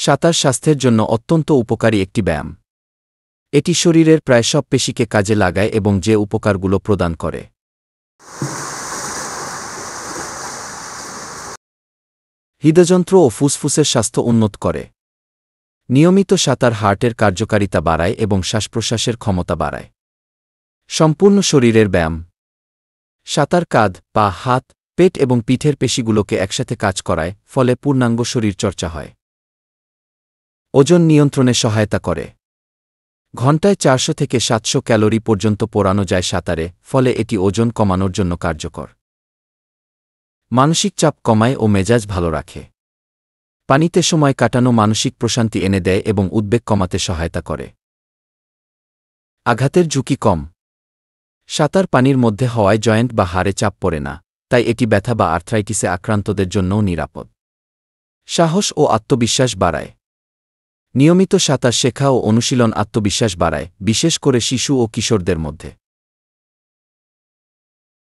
সাঁতার স্বাস্থ্যের জন্য অত্যন্ত উপকারী একটি ব্যায়াম। এটি শরীরের প্রায় সব পেশিকে কাজে লাগায় এবং যে উপকারগুলো প্রদান করে। হৃদযন্ত্র ও ফুসফুসের স্বাস্থ্য উন্নত করে। নিয়মিত সাঁতার হার্টের কার্যকারিতা বাড়ায় এবং শ্বাসপ্রশ্বাসের ক্ষমতা বাড়ায়। সম্পূর্ণ শরীরের ব্যায়াম। সাঁতার কাঁধ, পা, হাত, পেট এবং পিঠের পেশিগুলোকে একসাথে কাজ করায়, ফলে পূর্ণাঙ্গ শরীরচর্চা হয়। ওজন নিয়ন্ত্রণে সহায়তা করে। ঘণ্টায় 400 থেকে 700 ক্যালোরি পর্যন্ত পোড়ানো যায় সাঁতারে, ফলে এটি ওজন কমানোর জন্য কার্যকর। মানসিক চাপ কমায় ও মেজাজ ভালো রাখে। পানিতে সময় কাটানো মানসিক প্রশান্তি এনে দেয় এবং উদ্বেগ কমাতে সহায়তা করে। আঘাতের ঝুঁকি কম। সাঁতার পানির মধ্যে হওয়ায় জয়েন্ট বা হাড়ে চাপ পড়ে না, তাই এটি ব্যথা বা আর্থ্রাইটিসে আক্রান্তদের জন্যও নিরাপদ। সাহস ও আত্মবিশ্বাস বাড়ায়। নিয়মিত সাঁতার শেখা ও অনুশীলন আত্মবিশ্বাস বাড়ায়, বিশেষ করে শিশু ও কিশোরদের মধ্যে।